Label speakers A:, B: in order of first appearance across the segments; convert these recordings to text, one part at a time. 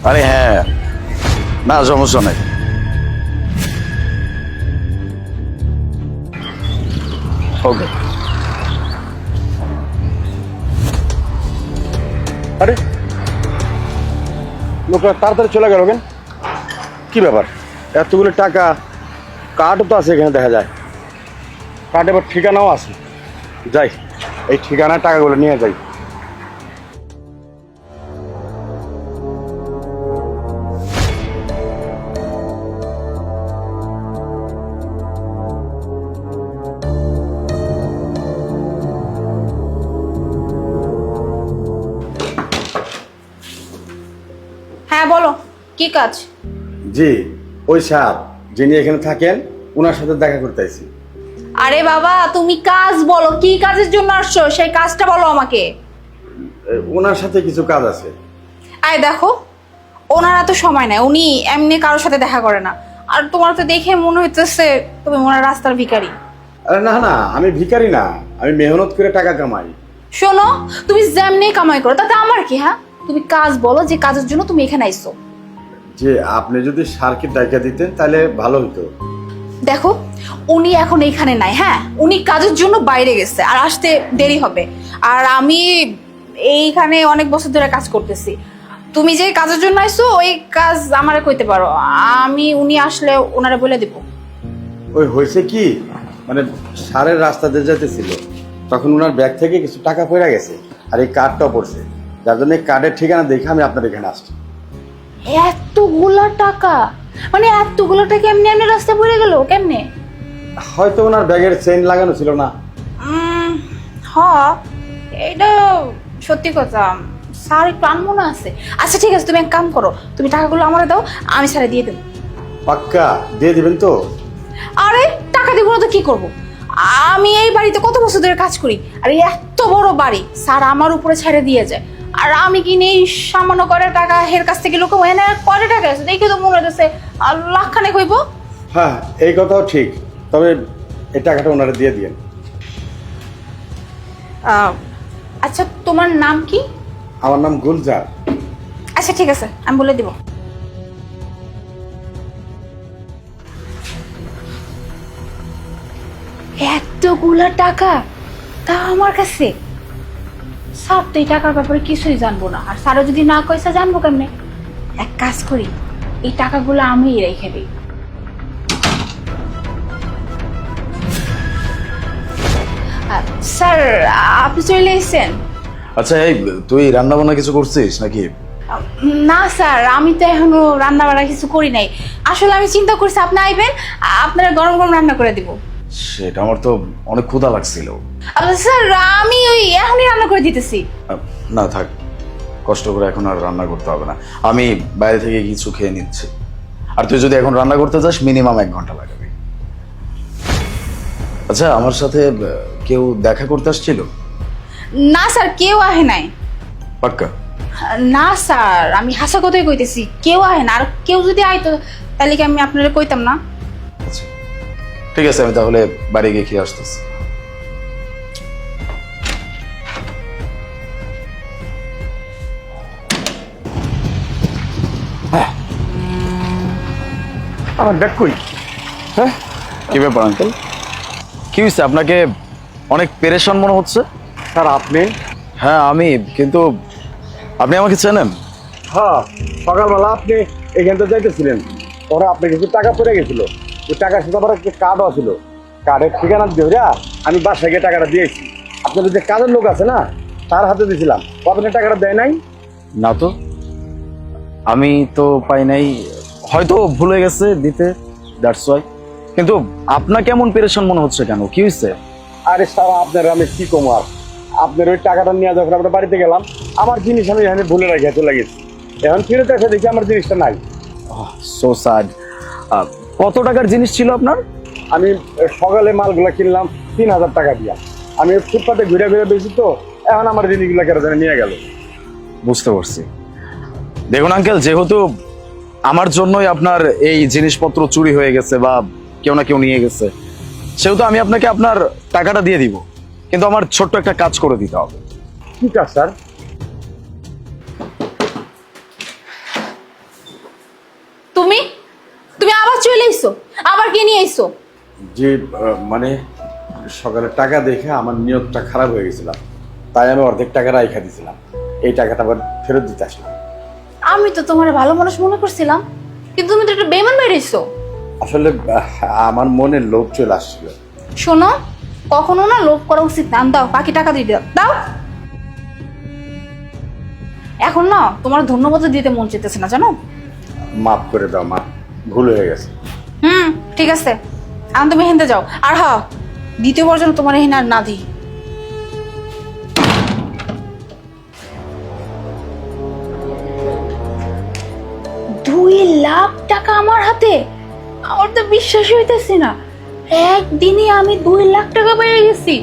A: আরে হ্যাঁ, না সমস্যা নাই। ওকে।
B: আরে লোকরা তাড়াতাড়ি চলে গেল কেন? কি ব্যাপার? এতগুলো টাকা, কার্ডও তো আছে এখানে দেখা যায়। কার্ডে এবার ঠিকানাও আছে। যাই, এই ঠিকানার টাকাগুলো নিয়ে যাই।
C: হ্যাঁ বলো, কি কাজ?
B: জি, ওই স্যার যিনি এখানে থাকেন ওনার সাথে দেখা করতে আইছি।
C: আরে বাবা, তুমি কাজ বলো, কি কাজের জন্য আসছো সেই কাজটা বলো আমাকে।
B: ওনার সাথে কিছু কাজ আছে।
C: আয় দেখো, ওনার এত সময় নাই, উনি এমনি কারোর সাথে দেখা করে না। আর তোমার তো দেখে মনে হইতেছে তুমি ওনার রাস্তার ভিখারি।
B: আরে না না, আমি ভিখারি না, আমি মেহনত করে টাকা কামাই।
C: শোনো, তুমি যেমনি কামাই করো তাতে আমার কি? হ্যাঁ, তুমি কাজ বলো, যে কাজের জন্য তুমি এখানে আইছো।
B: যে আপনি যদি স্যারকে ডাকা দিতেন তাহলে ভালো হতো।
C: দেখো, উনি এখন এখানে নাই। হ্যাঁ, উনি কাজের জন্য বাইরে গেছে, আর আসতে দেরি হবে। আর আমি এইখানে অনেক বছর ধরে কাজ করতেছি। তুমি যে কাজের জন্য আইছো ওই কাজ আমারে কইতে পারো, আমি উনি আসলে ওনারে বলে দিব।
B: ওই হয়েছে কি, মানে স্যারের রাস্তা দিয়ে যেতেছিল, তখন ওনার ব্যাগ থেকে কিছু টাকা পড়ে গেছে, আর এই কার্ডটাও পড়ছে, যার জন্য এই কার্ডের ঠিকানা দেখে আমি আপনার এখানে আসছি।
C: এতগুলা টাকা? মানে এতগুলো টাকা এমনি এমনি রাস্তায় পড়ে গেল কেমনে?
B: হয়তো ওনার ব্যাগের চেইন লাগানো ছিল না।
C: হ, এটা সত্যি কথা। স্যার একটু আনমনা আছে। আচ্ছা ঠিক আছে, তুমি এক কাম করো, তুমি টাকাগুলো আমারে দাও, আমি স্যারে দিয়ে দেবো।
B: পাক্কা দিয়ে দিবেন তো?
C: আরে টাকা দিব না তো কি করব? আমি এই বাড়িতে কত বছর ধরে কাজ করি, আর এই এত বড় বাড়ি স্যার আমার উপরে ছেড়ে দিয়ে যায়, আর আমি কি নেই সামান্য করে টাকা হের কাছ থেকে লোক এনে কয়টা টাকা আছে দেখে তো মনে হচ্ছে লাখখানেক হইব।
B: হ্যাঁ, এই কথাও ঠিক, তবে এই টাকাটা ওনারা দিয়ে দিয়েন।
C: আচ্ছা তোমার নাম কি?
B: আমার নাম গুলজার।
C: আচ্ছা ঠিক আছে, আমি বলে দিব। এতগুলা টাকা তা আমার কাছে? স্যার তো এই টাকার ব্যাপারে কিছুই জানবো না, আর স্যারও যদি না কইসা জানবো কেমনে? এক কাজ করি, এই টাকাগুলো আমিই রেখে দিই। স্যার আপনি চলে এসেছেন?
A: আচ্ছা, এই তুই রান্না বান্না কিছু করছিস নাকি?
C: না স্যার, আমি তো এখনো রান্না বান্না কিছু করি নাই। আসলে আমি চিন্তা করছি আপনি আইবেন, আপনারা গরম গরম রান্না করে দিব।
A: সেটা আমার তো অনেক ক্ষুধা লাগছিল।
C: স্যার আমি ওই এখনই রান্না করে দিতেছি।
A: না থাক, কষ্ট করে এখন আর রান্না করতে হবে না, আমি বাইরে থেকে কিছু খেয়ে নিচ্ছি। আর তুই যদি এখন রান্না করতে যাস মিনিমাম 1 ঘন্টা লাগবে। আচ্ছা, আমার সাথে কেউ দেখা করতে আসছিল?
C: না স্যার, কেউ আহে নাই।
A: পাক্কা?
C: না স্যার, আমি হাসা কথাই কইতেছি, কেউ আহে না। আর কেউ যদি আইতো তাহলে কি আমি আপনারা কইতাম না?
A: আচ্ছা ঠিক আছে, আমি তাহলে বাড়ি গিয়ে খেয়ে আসতেছি।
B: আমার ব্যাগ কই? হ্যাঁ,
A: কি ব্যাপার আঙ্কেল, কি হয়েছে? আপনাকে অনেক পেরেশান মনে হচ্ছে।
B: স্যার আপনি?
A: হ্যাঁ আমি, কিন্তু আপনি আমাকে চেনেন?
B: হ্যাঁ, সকালবেলা আপনি এখান থেকে যাইতেছিলেন, পরে আপনার কিছু টাকা পড়ে গেছিল, ওই টাকার সাথে আবার একটা কার্ডও ছিল। কার্ডের ঠিকানা দিয়ে আমি বাসায় গিয়ে টাকাটা দিয়েছি। আপনাদের যে কাজের লোক আছে না, তার হাতে দিয়েছিলাম। ও আপনার টাকাটা দেয় নাই?
A: না তো, আমি তো পাই নাই, হয়তো ভুলে গেছে দিতে, দ্যাটস ওয়াই। কিন্তু আপনার কেমন পেরেশান মনে হচ্ছে কেন, কি হয়েছে?
B: আরে স্যার, আপনার আমি কি কমার, আপনার ওই টাকাটা নিয়ে যখন আমরা বাড়িতে গেলাম, আমার জিনিস আমি এখানে ভুলে রাখি চলে গেছি। এখন ফিরত এসে দেখি আমার জিনিসটা নাই।
A: So sad. কত টাকার জিনিস ছিল আপনার?
B: আমি সকালে মালগুলো কিনলাম 3000 টাকা দিয়া। আমি ফুটপাতে ঘুরে ঘুরে বেশি, তো এখন আমার জিনিসগুলো কেন জানি নিয়ে গেল।
A: বুঝতে পারছি। দেখুন আঙ্কেল, যেহেতু আমার জন্যই আপনার এই জিনিসপত্র চুরি হয়ে গেছে বা কেউ না কেউ নিয়ে গেছে, সেহেতু আমি আপনাকে আপনার টাকাটা দিয়ে দিব, কিন্তু আমার ছোট্ট একটা কাজ করে দিতে হবে।
B: ঠিক আছে স্যার।
C: আইছো? আবার কি নিয়ে আইছো?
B: যে মানে সকালে টাকা দেখে আমার নিয়তটা খারাপ হয়ে গেছিলাম, তাই আমি অর্ধেক টাকা রাইখা দিয়েছিলাম, এই টাকাটা আবার ফেরত দিতে আসলাম।
C: আমি তো তোমার ভালো মানুষ মনে করছিলাম, কিন্তু তুমি তো একটা বেমান বেরিয়েছো।
B: আসলে আমার মনে লোভ চলে আসছিল।
C: শোনো, কখনো না লোভ করা উচিত না। দাও, বাকি টাকা দিয়ে দাও। দাও। এখন না তোমার ধন্যবাদ দিতে মন চেতেছে না, জানো?
B: মাফ করে দাও মা, ভুল হয়ে গেছে।
C: ঠিক আছে, এখন তুমি হেনতে যাও। আর হ্যাঁ, দ্বিতীয়বার যেন তোমার এখানে আর না দিই। 2 লাখ টাকা আমার হাতে! আমার তো বিশ্বাসই হইতেছে না। একদিনই আমি 2 লাখ টাকা পেয়ে গেছি।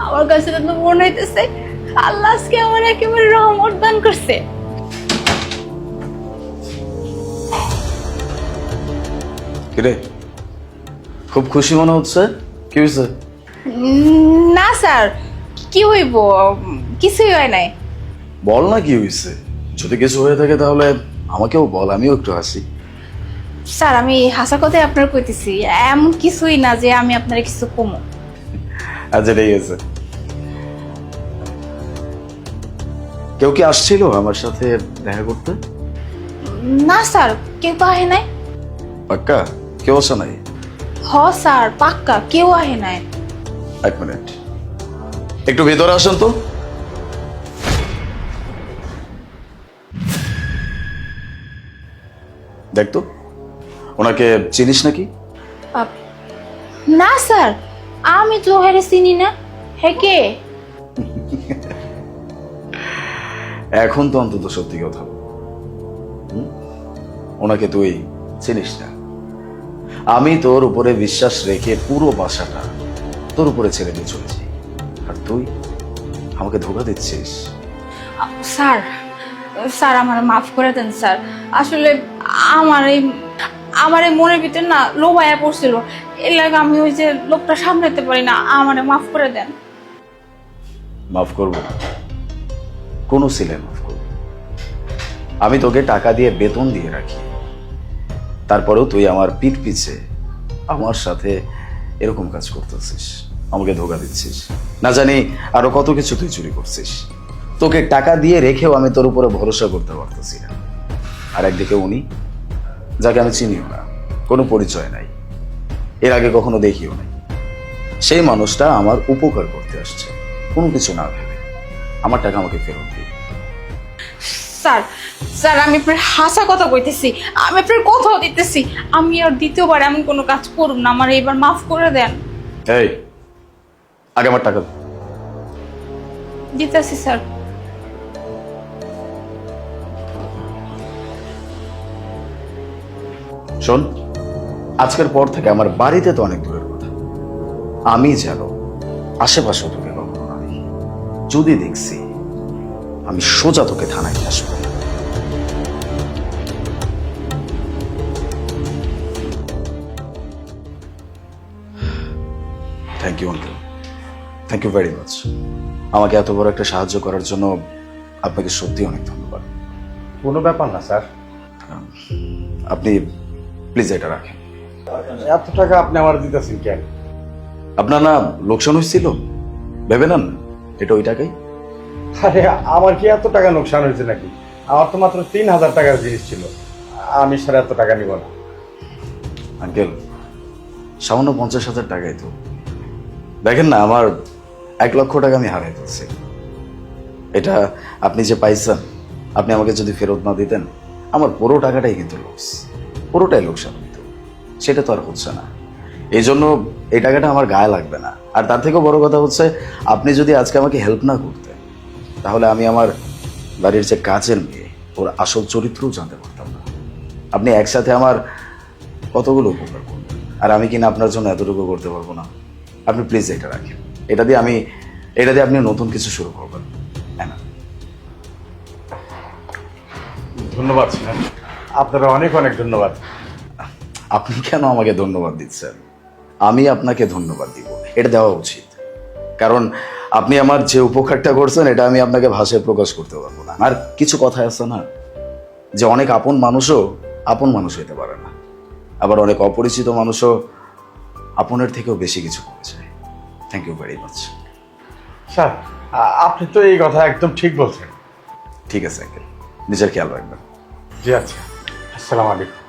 C: আমার কাছে তো মনে হইতেছে আল্লাহ আজকে আমার একেবারে রহমত দান করছে।
A: কিরে, খুব খুশি মনে হচ্ছে, কি হয়েছে?
C: না স্যার, কি হইব, কিছুই হয় নাই।
A: বল না কি হয়েছে, যদি কিছু হয়ে থাকে তাহলে আমাকেও বল, আমিও একটু হাসি।
C: স্যার, আমি হাসা কথাই আপনার কইতেছি, এমন কিছুই না যে আমি আপনার কিছু কমো।
A: আচ্ছা ঠিক আছে। কেউ কি আসছিল আমার সাথে দেখা করতে?
C: না স্যার, কেউ তো আহে নাই।
A: পাক্কা কেউ আসে নাই?
C: হ স্যার, পাক্কা কেউ আহে নাই।
A: 1 মিনিট, একটু ভেতরে আসেন তো। দেখ তো, ওনাকে চিনিস নাকি?
C: আপ, না স্যার, আমি তো হেরে চিনি না। হে কে?
A: এখন তো অন্তত সত্যি কথা বল। ওনাকে তুই চিনিস না? আমি তোর উপরে বিশ্বাস রেখে পুরো বাসাটা তোর উপরে ছেড়ে দিয়ে চলেছি, আর তুই আমাকে ধোঁকা দিচ্ছিস।
C: স্যার, স্যার আমার মাফ করে দেন স্যার। আসলে আমার এই মনের ভিতরে না লোভ আয়া পড়ছিল, এর লাগে আমি ওই যে লোকটা সামলাতে পারি না। আমারে মাফ করে দেন।
A: মাফ করব? কোন ছেলে মাফ করব? আমি তোকে টাকা দিয়ে বেতন দিয়ে রাখি, তারপরেও তুই আমার পিঠ পিছে আমার সাথে এরকম কাজ করতেছিস, আমাকে ধোঁকা দিচ্ছিস, না জানি আরো কত কিছু তুই চুরি করছিস। তোকে টাকা দিয়ে রেখেও আমি তোর উপরে ভরসা করতে পারতেছি না। আর একদিকে উনি, যাকে আমি চিনিও না, কোনো পরিচয় নাই, এর আগে কখনো দেখিও নাই, সেই মানুষটা আমার উপকার করতে আসছে কোনো কিছু না ভেবে। আমার টাকা আমাকে ফেরত দিন।
C: স্যার, স্যার আমি আপনার হাসা কথা কইতেছি, আমি আপনার কথাও দিতেছি, আমি আর দ্বিতীয়বার এমন কোনো কাজ করব না। আমার এইবার মাফ করে দেন।
A: এই, আগে আমার টাকা দে।
C: দিতেছি স্যার।
A: শোন, আজকের পর থেকে আমার বাড়িতে তো অনেক দূরের কথা, আমি যেন আশেপাশে তোকে কখনো না দেখি। যদি দেখছি আমি সোজা তোকে থানায় নিয়ে আসবো। Thank you uncle, thank you very much. আমাকে এত বড় একটা সাহায্য করার জন্য আপনাকে সত্যি অনেক ধন্যবাদ।
B: কোনো ব্যাপার না স্যার।
A: আপনি প্লিজ এটা রাখেন।
B: এত টাকা আপনি আমার দিতেছেন কেন?
A: আপনার না লোকসান হয়েছিল, ভেবে নেন এটা ওই টাকাই।
B: আরে আমার কি এত টাকা লোকসান হয়েছে নাকি? আমার তো মাত্র 3000 টাকার জিনিস ছিল, আমি স্যার এত টাকা নিব না।
A: আঙ্কেল, সামান্য 50,000 টাকাই তো। দেখেন না, আমার 1 লক্ষ টাকা আমি হারাই ফেলছি। এটা আপনি যে পাইছেন, আপনি আমাকে যদি ফেরত না দিতেন আমার পুরো টাকাটাই কিন্তু লস, পুরোটাই লোকসান হইত। সেটা তো আর হচ্ছে না, এই জন্য এই টাকাটা আমার গায়ে লাগবে না। আর তার থেকেও বড় কথা হচ্ছে, আপনি যদি আজকে আমাকে হেল্প না করতেন তাহলে আমি আমার বাড়ির যে কাজের মেয়ে, ওর আসল চরিত্রও জানতে পারতাম না। আপনি একসাথে আমার কতগুলো উপকার করবেন, আর আমি কিনা আপনার জন্য এতটুকু করতে পারবো না। আপনি প্লিজ এটা রাখেন, এটা দিয়ে আপনি নতুন কিছু শুরু করবেন। হ্যাঁ না?
B: ধন্যবাদ স্যার, আপনারা অনেক অনেক ধন্যবাদ।
A: আপনি কেন আমাকে ধন্যবাদ দিচ্ছেন? আমি আপনাকে ধন্যবাদ দিব, এটা দেওয়া উচিত। কারণ আপনি আমার যে উপকারটা করছেন এটা আমি আপনাকে ভাষায় প্রকাশ করতে পারবো না। আর কিছু কথা আছে না, যে অনেক আপন মানুষও আপন মানুষ হইতে পারে না। আবার অনেক অপরিচিত মানুষও আপনের থেকেও বেশি কিছু করে যায়। Thank you very much.
B: Sir আপনি তো এই কথা একদম ঠিক বলছেন।
A: ঠিক আছে আঙ্কেল, নিজের খেয়াল রাখবেন।
B: জি আচ্ছা, আসসালামু আলাইকুম।